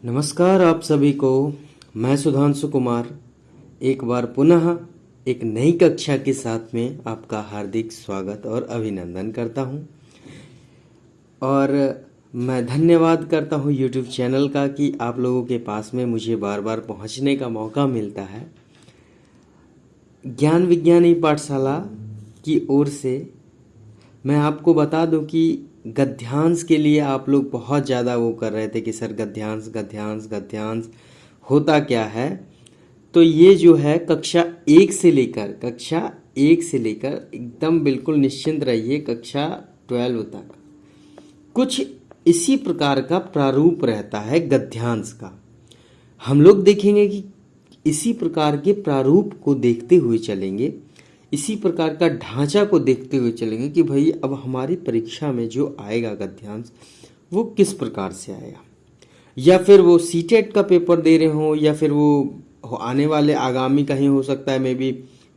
नमस्कार आप सभी को। मैं सुधांशु कुमार एक बार पुनः एक नई कक्षा के साथ में आपका हार्दिक स्वागत और अभिनंदन करता हूं। और मैं धन्यवाद करता हूं YouTube चैनल का कि आप लोगों के पास में मुझे बार बार पहुंचने का मौका मिलता है। ज्ञान विज्ञानी पाठशाला की ओर से मैं आपको बता दूं कि गद्यांश के लिए आप लोग बहुत ज़्यादा वो कर रहे थे कि सर गद्यांश गद्यांश गद्यांश होता क्या है। तो ये जो है कक्षा एक से लेकर एकदम बिल्कुल निश्चिंत रहिए कक्षा 12 तक कुछ इसी प्रकार का प्रारूप रहता है गद्यांश का। हम लोग देखेंगे कि इसी प्रकार के प्रारूप को देखते हुए चलेंगे, इसी प्रकार का ढांचा को देखते हुए चलेंगे कि भाई अब हमारी परीक्षा में जो आएगा गद्यांश वो किस प्रकार से आएगा, या फिर वो सीटेट का पेपर दे रहे हो या फिर वो आने वाले आगामी कहीं हो सकता है, मे बी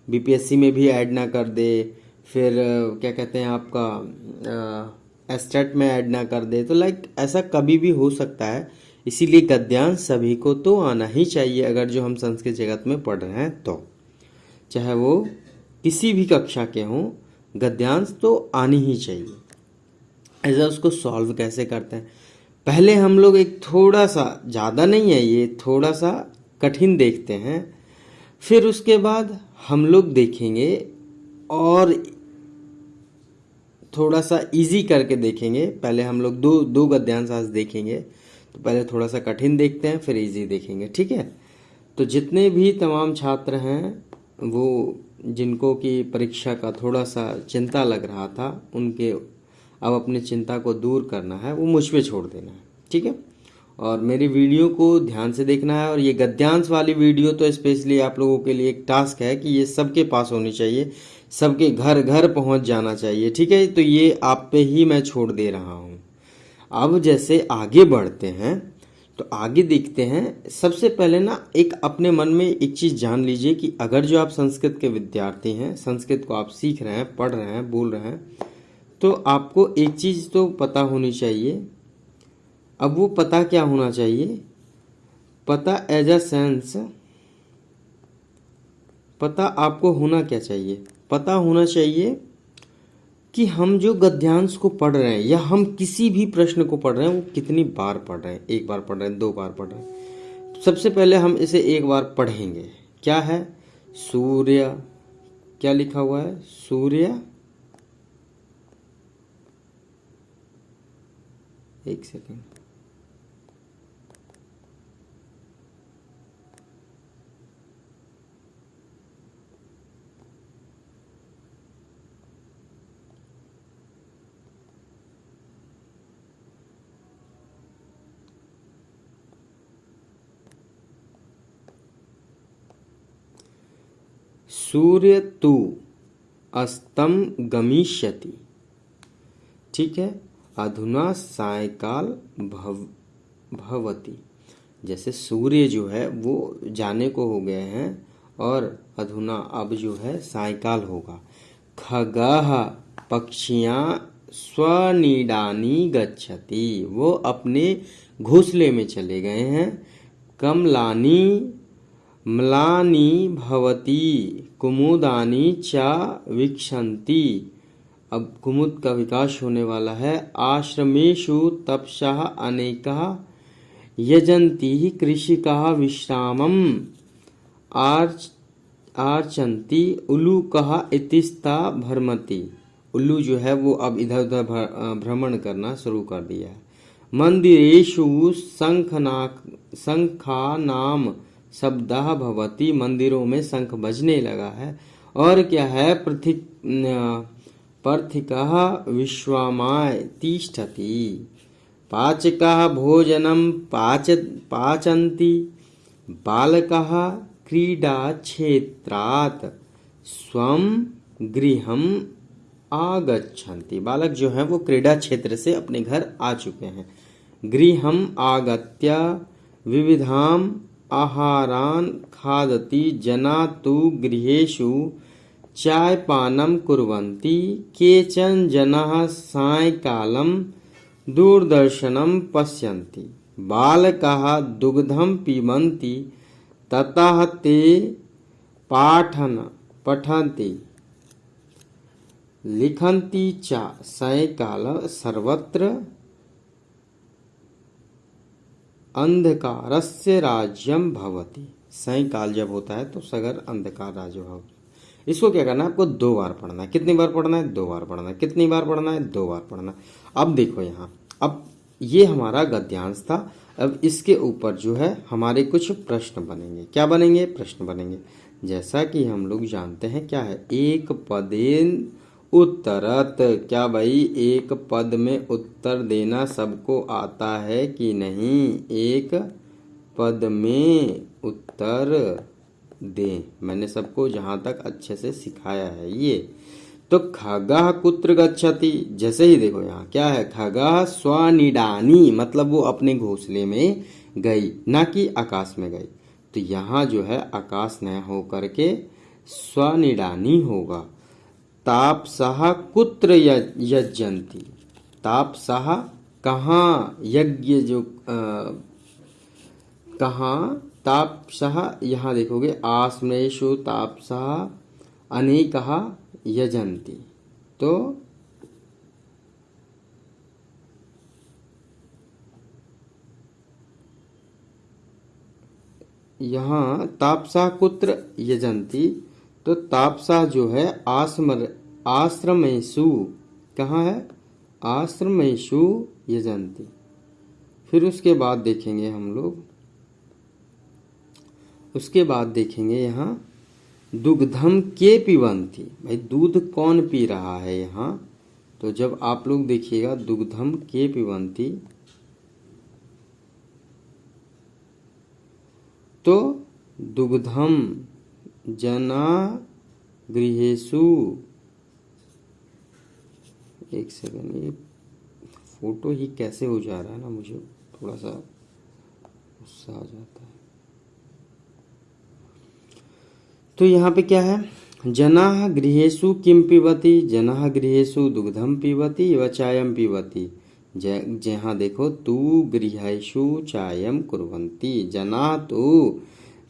बीपीएससी में भी ऐड ना कर दे, फिर क्या कहते हैं आपका एस्टेट में ऐड ना कर दे। तो लाइक ऐसा कभी भी हो सकता है, इसीलिए गद्यांश सभी को तो आना ही चाहिए। अगर जो हम संस्कृत जगत में पढ़ रहे हैं तो चाहे वो किसी भी कक्षा के हों, गद्यांश तो आनी ही चाहिए। ऐसा उसको सॉल्व कैसे करते हैं, पहले हम लोग एक थोड़ा सा, ज़्यादा नहीं है ये, थोड़ा सा कठिन देखते हैं, फिर उसके बाद हम लोग देखेंगे और थोड़ा सा इजी करके देखेंगे। पहले हम लोग दो गद्यांश आज देखेंगे, तो पहले थोड़ा सा कठिन देखते हैं फिर इजी देखेंगे, ठीक है। तो जितने भी तमाम छात्र हैं वो जिनको कि परीक्षा का थोड़ा सा चिंता लग रहा था, उनके अब अपनी चिंता को दूर करना है, वो मुझ पे छोड़ देना है, ठीक है। और मेरी वीडियो को ध्यान से देखना है। और ये गद्यांश वाली वीडियो तो स्पेशली आप लोगों के लिए एक टास्क है कि ये सबके पास होनी चाहिए, सबके घर घर पहुंच जाना चाहिए, ठीक है। तो ये आप पे ही मैं छोड़ दे रहा हूँ। अब जैसे आगे बढ़ते हैं तो आगे देखते हैं। सबसे पहले ना एक अपने मन में एक चीज़ जान लीजिए कि अगर जो आप संस्कृत के विद्यार्थी हैं, संस्कृत को आप सीख रहे हैं, पढ़ रहे हैं, बोल रहे हैं, तो आपको एक चीज़ तो पता होनी चाहिए। अब वो पता क्या होना चाहिए, पता एज अ सेंस, पता आपको होना क्या चाहिए, पता होना चाहिए कि हम जो गद्यांश को पढ़ रहे हैं या हम किसी भी प्रश्न को पढ़ रहे हैं वो कितनी बार पढ़ रहे हैं, एक बार पढ़ रहे हैं, दो बार पढ़ रहे हैं। सबसे पहले हम इसे एक बार पढ़ेंगे। क्या है, सूर्य, क्या लिखा हुआ है, सूर्य, एक सेकेंड, सूर्य तु अस्तं गमिष्यति, ठीक है। अधुना सायकाल भवति, जैसे सूर्य जो है वो जाने को हो गए हैं और अधुना अब जो है सायकाल होगा। खगः, पक्षियाँ स्वनिडानी गच्छति, वो अपने घोंसले में चले गए हैं। कमलानी म्लानी भवती, कुमुदानी च विक्षन्ति, अब कुमुद का विकास होने वाला है। आश्रमेषु तपसः अनेकः यजन्ति, कृषिकाः विश्रामम् आर्चन्ति, उल्लूकः इतिस्ता भ्रमति, उल्लू जो है वो अब इधर उधर भ्रमण करना शुरू कर दिया है। मंदिरेषु शंखानाम शब्दः भवति, मंदिरों में शंख बजने लगा है। और क्या है, पर्थिकः विश्वामाय तिष्ठति, पाचकः भोजनं पाचन्ति, बालकः क्रीडाक्षेत्रात् स्वं गृहम् आगच्छन्ति, बालक जो है वो क्रीडा क्षेत्र से अपने घर आ चुके हैं। गृहम् आगत्य विविधाम आहारान् खादति, जना तु गृहेषु चायपानं कुर्वन्ति, केचन जनाः सायंकालं दूरदर्शनं पश्यन्ति। बालकाः दुग्धं पिबन्ति ततः ते पठन्ति लिखन्ति च सायंकाल सर्वत्र अंधकारस्य राज्यम भवति। सायंकाल जब होता है तो सगर अंधकार राज्य भवति। इसको क्या करना है, आपको 2 बार पढ़ना है। कितनी बार पढ़ना है? 2 बार पढ़ना है। कितनी बार पढ़ना है? 2 बार पढ़ना है। अब देखो यहाँ, अब ये हमारा गद्यांश था। अब इसके ऊपर जो है हमारे कुछ प्रश्न बनेंगे। क्या बनेंगे? प्रश्न बनेंगे। जैसा कि हम लोग जानते हैं क्या है, एक पदेन उत्तरत। क्या भाई, एक पद में उत्तर देना सबको आता है कि नहीं? एक पद में उत्तर दें। मैंने सबको जहाँ तक अच्छे से सिखाया है ये। तो खगः कुत्र गच्छति, जैसे ही देखो यहाँ क्या है, खगः स्वनिडानी, मतलब वो अपने घोंसले में गई, ना कि आकाश में गई। तो यहाँ जो है आकाश न हो करके स्वनिडानी होगा। तापसः कुत्र यज्जन्ति। तापसः कहाँ, यज्ञ जो कहाँ, तापसः यहाँ देखोगे आस्मनेषु तापसः अनेकः यजन्ति। तो यहाँ तापसा कुत्र यजन्ति, तो तापसा जो है आश्रमेषु, कहाँ है? आश्रमेषु यजन्ति। फिर उसके बाद देखेंगे हम लोग, उसके बाद देखेंगे यहाँ दुग्धम के पिबन्ति। भाई दूध कौन पी रहा है यहाँ? तो जब आप लोग देखिएगा दुग्धम के पिबन्ति, तो दुग्धम जना गृहेषु, एक सेकंड, ये फोटो ही कैसे हो जा रहा है ना, मुझे थोड़ा सा गुस्सा आ जाता है। तो यहाँ पे क्या है, जनाः गृहेषु किं पिबति, जनाः गृहेषु दुग्धम पिबति व चायम पिबति। जहाँ देखो तू गृहेषु चायम कुर्वन्ति, जना तो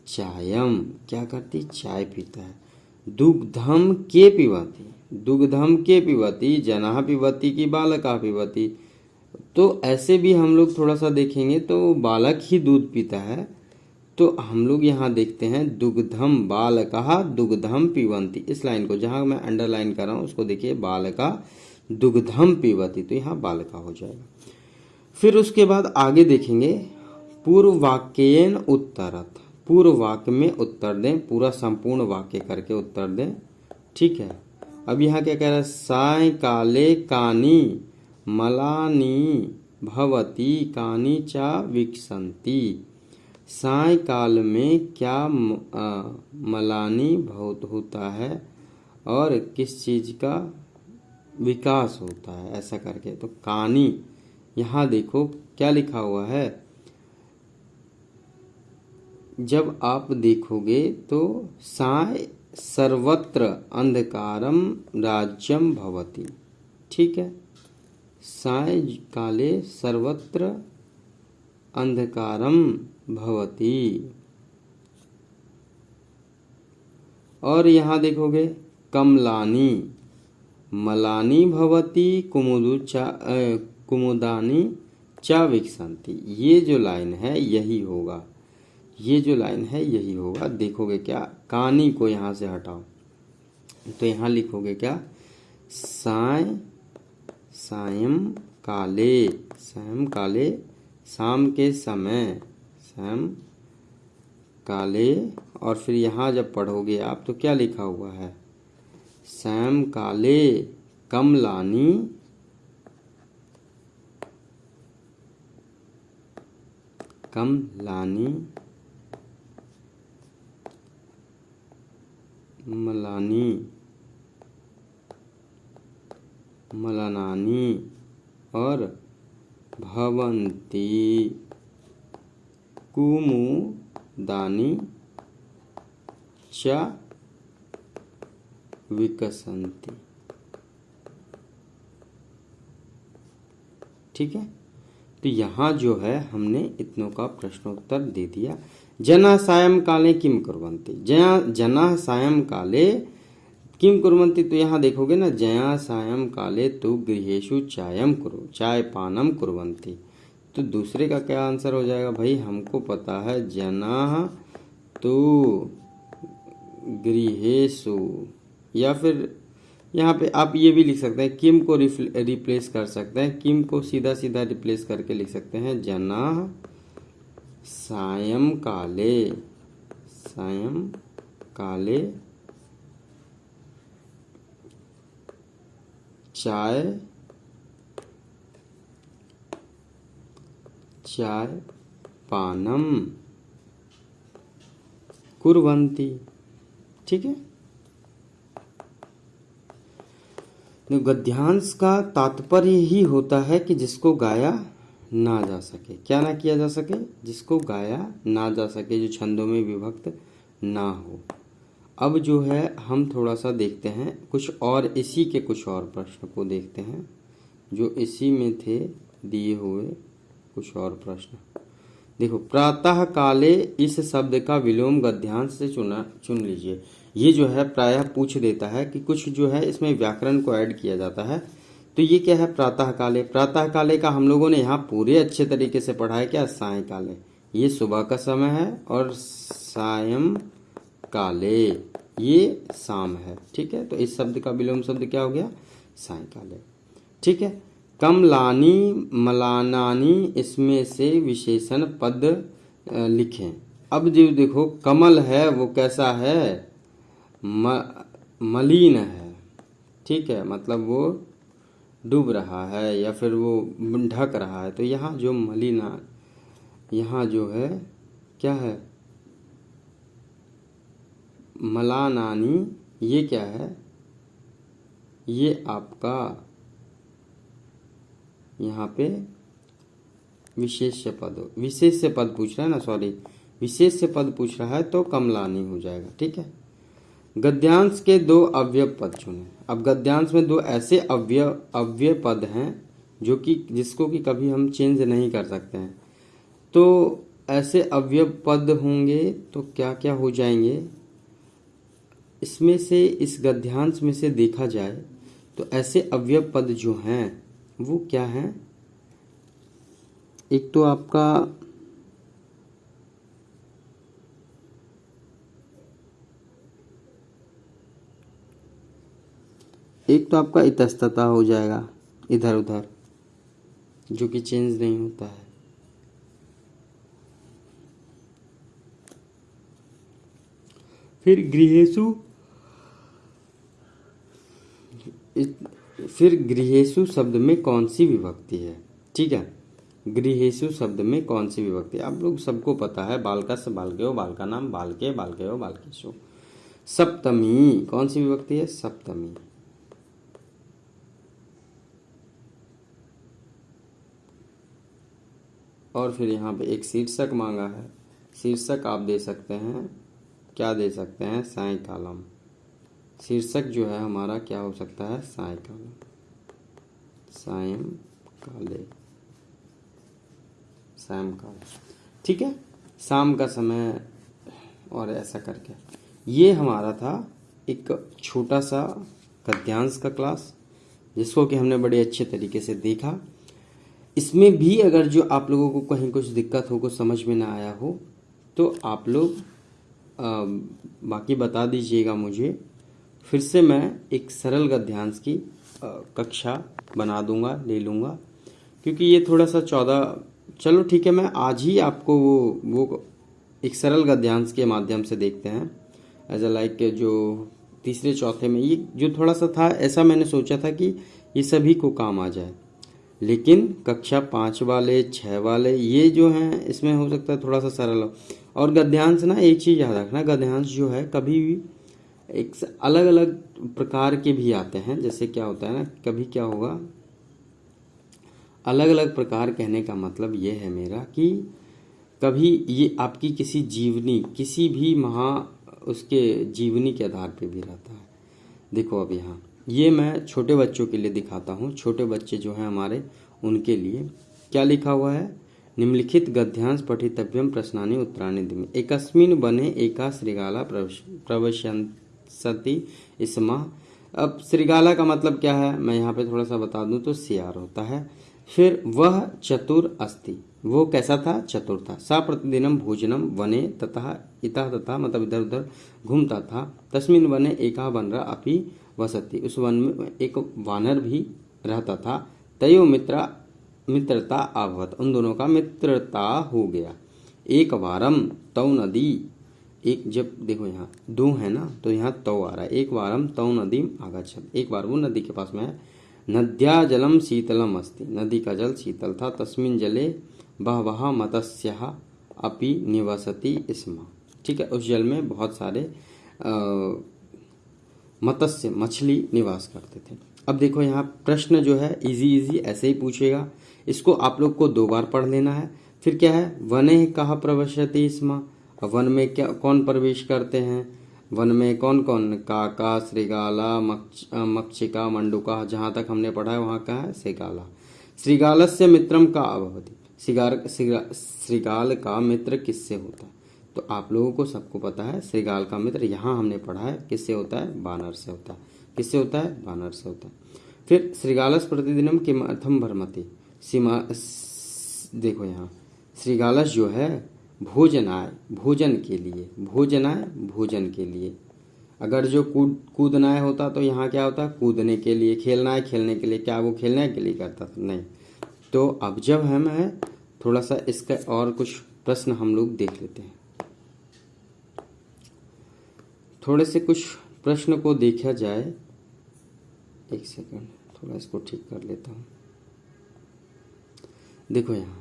चायम क्या करती, चाय पीता है। दुग्धम के पिबति, दुग्धम के पिबति, जनाः पिबति की बालका पिबति। तो ऐसे भी हम लोग थोड़ा सा देखेंगे तो बालक ही दूध पीता है। तो हम लोग यहाँ देखते हैं दुग्धम बालका दुग्धम पिबन्ति। इस लाइन को जहाँ मैं अंडरलाइन कर रहा हूँ उसको देखिए, बालका दुग्धम पिबति, तो यहाँ बालका हो जाएगा। फिर उसके बाद आगे देखेंगे पूर्व वाक्येन उत्तरत। पूर्व वाक्य में उत्तर दें, पूरा संपूर्ण वाक्य करके उत्तर दें। ठीक है। अब यहाँ क्या कह रहा है, सायंकाले कानि मलानि भवति कानि च विकसन्ति। सायंकाल में क्या मलानी बहुत होता है और किस चीज का विकास होता है, ऐसा करके। तो कानी, यहाँ देखो क्या लिखा हुआ है, जब आप देखोगे तो साय सर्वत्र अंधकारम राज्यम भवति। ठीक है, साय काले सर्वत्र अंधकारम भवति। और यहाँ देखोगे कमलानी मलानी भवति कुमुदानी च विकसन्ति। ये जो लाइन है यही होगा, ये जो लाइन है यही होगा। देखोगे क्या, कानी को यहाँ से हटाओ तो यहाँ लिखोगे क्या, सायं काले, सायं काले शाम के समय, सायं काले। और फिर यहाँ जब पढ़ोगे आप तो क्या लिखा हुआ है, सायं काले कमलानी मलानानी और भवन्ति कुमुदानी च विकसन्ति। ठीक है, तो यहाँ जो है हमने इतनों का प्रश्नोत्तर दे दिया। जना सायंकाले किम कुर्वन्ति, जना सायंकाले किम कुर्वन्ति, तो यहाँ देखोगे ना, जया सायंकाले तो गृहेषु चायम कुरु, चाय पानम कुर्वन्ति, तो दूसरे का क्या आंसर हो जाएगा भाई? हमको पता है जना तो गृहेषु, या फिर यहाँ पे आप ये भी लिख सकते हैं, किम को रिप्लेस कर सकते हैं, किम को सीधा सीधा रिप्लेस करके लिख सकते हैं जना सायंकाले, सायंकाले चाय पानम कुर्वन्ति। ठीक है, तो गद्यांश का तात्पर्य ही होता है कि जिसको गाया ना जा सके, क्या ना किया जा सके, जिसको गाया ना जा सके, जो छंदों में विभक्त ना हो। अब जो है हम थोड़ा सा देखते हैं कुछ और, इसी के कुछ और प्रश्न को देखते हैं जो इसी में थे दिए हुए कुछ और प्रश्न। देखो, प्रातः काले इस शब्द का विलोम गद्यांश से चुन लीजिए। ये जो है प्रायः पूछ देता है कि कुछ जो है इसमें व्याकरण को ऐड किया जाता है। तो ये क्या है? प्रातः काले। प्रातः काले का हम लोगों ने यहाँ पूरे अच्छे तरीके से पढ़ा है क्या? सायं काले, ये सुबह का समय है, और सायं काले ये शाम है। ठीक है, तो इस शब्द का विलोम शब्द क्या हो गया? सायं काले। ठीक है, कमलानी मलानानी, इसमें से विशेषण पद लिखें। अब जो देखो, कमल है वो कैसा है? मलिन है। ठीक है, मतलब वो डूब रहा है या फिर वो ढक रहा है। तो यहाँ जो मलिना, यहाँ जो है क्या है? मलानानी, ये क्या है? ये आपका यहाँ पे विशेष्य पद पूछ रहा है ना, सॉरी, विशेष्य पद पूछ रहा है, तो कमलानी हो जाएगा। ठीक है, गद्यांश के दो अव्यय पद चुने। अब गद्यांश में दो ऐसे अव्यय पद हैं जो कि जिसको कि कभी हम चेंज नहीं कर सकते हैं। तो ऐसे अव्यय पद होंगे तो क्या क्या हो जाएंगे? इसमें से, इस गद्यांश में से देखा जाए तो ऐसे अव्यय पद जो हैं वो क्या हैं? एक तो आपका इतस्ततः हो जाएगा, इधर उधर, जो कि चेंज नहीं होता है। फिर गृहेषु शब्द में कौन सी विभक्ति है? ठीक है, गृहेषु शब्द में कौन सी विभक्ति है? आप लोग सबको पता है, बालकस्य बालकयो बालकानाम बालके बालकयो बालकेषु। सप्तमी कौन सी विभक्ति है? सप्तमी। और फिर यहाँ पे एक शीर्षक मांगा है। शीर्षक आप दे सकते हैं, क्या दे सकते हैं? सायंकालम। शीर्षक जो है हमारा क्या हो सकता है? सायंकालम, सायंकाले, सायंकाल। ठीक है, शाम का समय, और ऐसा करके। ये हमारा था एक छोटा सा गद्यांश का क्लास, जिसको कि हमने बड़े अच्छे तरीके से देखा। इसमें भी अगर जो आप लोगों को कहीं कुछ दिक्कत हो, कुछ समझ में ना आया हो, तो आप लोग बाकी बता दीजिएगा मुझे। फिर से मैं एक सरल गद्यांश की कक्षा बना दूंगा, ले लूँगा, क्योंकि ये थोड़ा सा 14, चलो ठीक है, मैं आज ही आपको वो एक सरल गद्यांश के माध्यम से देखते हैं। एज अ लाइक जो तीसरे चौथे में ये जो थोड़ा सा था, ऐसा मैंने सोचा था कि ये सभी को काम आ जाए, लेकिन कक्षा 5 वाले 6 वाले ये जो हैं, इसमें हो सकता है थोड़ा सा सरल हो। और गद्यांश ना, एक चीज़ याद रखना, गद्यांश जो है कभी भी एक अलग अलग प्रकार के भी आते हैं। जैसे क्या होता है ना, कभी क्या होगा, अलग अलग प्रकार कहने का मतलब ये है मेरा कि कभी ये आपकी किसी जीवनी, किसी भी उसके जीवनी के आधार पे भी रहता है। देखो अब यहाँ ये मैं छोटे बच्चों के लिए दिखाता हूँ, छोटे बच्चे जो हैं हमारे, उनके लिए क्या लिखा हुआ है, निम्नलिखित गद्यांश पठितव्यम प्रश्नानि उत्तराणि दिमे। एकस्मिन् वने एका श्रृगाला प्रविशन्ति स्म। अब श्रृगाला का मतलब क्या है, मैं यहाँ पे थोड़ा सा बता दूं तो सियार होता है। फिर वह चतुर अस्ति, वो कैसा था, चतुर था। सा प्रतिदिनम भोजनम वने तथा इतः तथा, मतलब इधर उधर घूमता था। तस्मिन् वने एका वानरः अपि वसति, उस वन में एक वानर भी रहता था। तयो मित्रता अभवत, उन दोनों का मित्रता हो गया। एक वारम तौ नदी, एक जब देखो यहाँ दो है ना तो यहाँ तौ आ रहा है। एक वारम तौ नदी आगच्छत, एक बार वो नदी के पास में है। नद्या जलम शीतलम अस्ति, नदी का जल शीतल था। तस्मिन् जले बहवः मत्स्यः अपि निवसति स्म, ठीक है, उस जल में बहुत सारे मत्स्य मछली निवास करते थे। अब देखो यहाँ प्रश्न जो है इजी ऐसे ही पूछेगा, इसको आप लोग को 2 बार पढ़ लेना है। फिर क्या है, वने कहा प्रविशति स्म, वन में क्या कौन प्रवेश करते हैं, वन में कौन कौन, काका, श्रृगाला, मक्षिका, मंडूका, जहाँ तक हमने पढ़ा है वहाँ का है श्रृगाला। श्रृगालस्य मित्रम का अभवति, श्रृगाल का मित्र किससे होता है, तो आप लोगों को सबको पता है श्रृगाल का मित्र यहाँ हमने पढ़ा है किससे होता है, बानर से होता है। किससे होता है, बानर से होता है। फिर श्रृगालस प्रतिदिनम किमर्थम भ्रमति, सीमा देखो यहाँ श्रृगालस जो है भोजनाय, भोजन के लिए, भोजनाय भोजन के लिए। अगर जो कूदनाय होता तो यहाँ क्या होता, कूदने के लिए, खेलना है खेलने के लिए, क्या वो खेलने के लिए करता था, नहीं। तो अब जब हम है थोड़ा सा इसका और कुछ प्रश्न हम लोग देख लेते हैं, थोड़े से कुछ प्रश्न को देखा जाए। एक सेकंड, थोड़ा इसको ठीक कर लेता हूँ। देखो यहाँ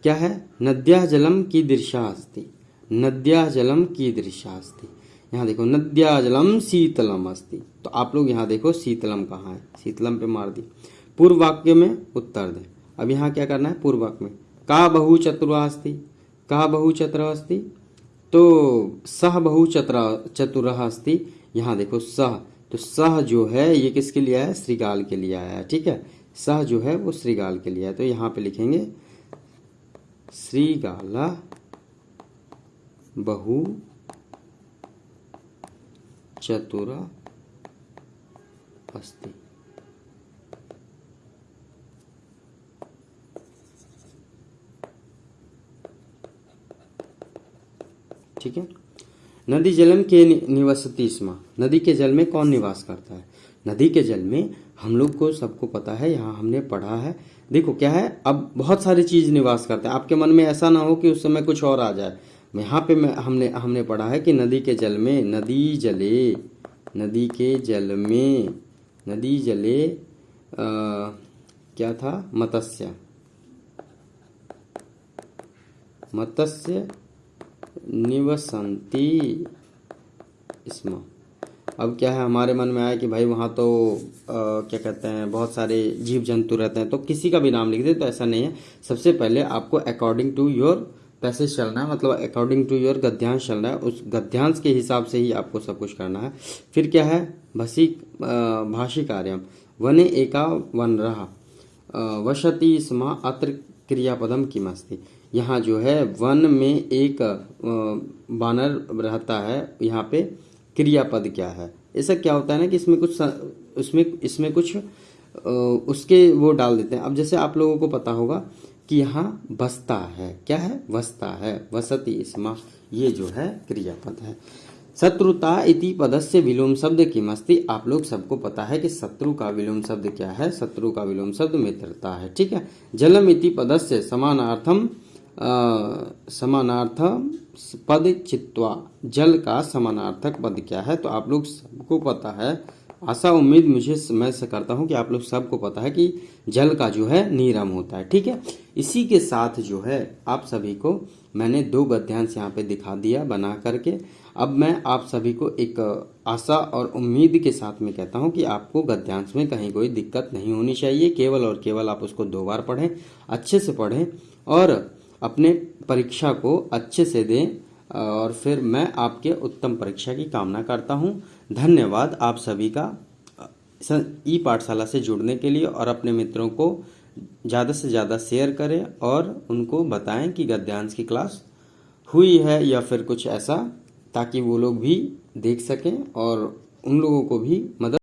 क्या है, नद्या जलम कीदृशा अस्ति, नद्या जलम कीदृशा अस्ति। यहाँ देखो नद्या जलम शीतलम अस्ति, तो आप लोग यहाँ देखो शीतलम कहाँ है, शीतलम पे मार दी। पूर्व वाक्य में उत्तर दें। अब यहाँ क्या करना है, पूर्व वाक्य में का बहु चतुरा अस्ति, का बहु चतुरा अस्ति, तो सह बहु चतुरा अस्ति। यहाँ देखो सह, तो सह जो है ये किसके लिए है, श्रृगाल के लिए आया है, ठीक है। सह जो है वो श्रृगाल के लिए है, तो यहाँ पे लिखेंगे श्रृगाला बहु चतुरा अस्ति। ठीक है। नदी जलम के निवसति स्म, नदी के जल में कौन निवास करता है, नदी के जल में हम लोग को सबको पता है, यहाँ हमने पढ़ा है। देखो क्या है, अब बहुत सारी चीज निवास करते हैं, आपके मन में ऐसा ना हो कि उस समय कुछ और आ जाए। यहाँ पे हमने पढ़ा है कि नदी के जल में, नदी जले, नदी के जल में, नदी जले क्या था, मत्स्य, मत्स्य निवसन्ति स्म। अब क्या है, हमारे मन में आया कि भाई वहाँ तो क्या कहते हैं, बहुत सारे जीव जंतु रहते हैं, तो किसी का भी नाम लिख दे, तो ऐसा नहीं है। सबसे पहले आपको अकॉर्डिंग टू योर पैसेज चलना है, मतलब अकॉर्डिंग टू योर गद्यांश चलना है, उस गद्यांश के हिसाब से ही आपको सब कुछ करना है। फिर क्या है, भाषी कार्यम, वने एका वनरः वसति स्म अत्र क्रियापदम किमस्ति। यहाँ जो है वन में एक बानर रहता है, यहाँ पे क्रियापद क्या है, ऐसा क्या होता है ना कि इसमें कुछ उसके वो डाल देते हैं। अब जैसे आप लोगों को पता होगा कि यहाँ बसता है, क्या है, बसता है, वसति स्म, ये जो है क्रियापद है। शत्रुता इति पदस्य विलोम शब्द किमस्ति, आप लोग सबको पता है कि शत्रु का विलोम शब्द क्या है, शत्रु का विलोम शब्द मित्रता है, ठीक है। जलम इति पदस्य समानार्थम पद चित्वा, जल का समानार्थक पद क्या है, तो आप लोग सबको पता है, आशा उम्मीद मैं से करता हूं कि आप लोग सबको पता है कि जल का जो है नीरम होता है, ठीक है। इसी के साथ जो है आप सभी को मैंने 2 गद्यांश यहाँ पे दिखा दिया बना करके। अब मैं आप सभी को एक आशा और उम्मीद के साथ में कहता हूँ कि आपको गद्यांश में कहीं कोई दिक्कत नहीं होनी चाहिए, केवल और केवल आप उसको 2 बार पढ़ें, अच्छे से पढ़ें और अपने परीक्षा को अच्छे से दें, और फिर मैं आपके उत्तम परीक्षा की कामना करता हूं। धन्यवाद आप सभी का ई पाठशाला से जुड़ने के लिए और अपने मित्रों को ज़्यादा से ज़्यादा शेयर करें और उनको बताएं कि गद्यांश की क्लास हुई है या फिर कुछ ऐसा, ताकि वो लोग भी देख सकें और उन लोगों को भी मदद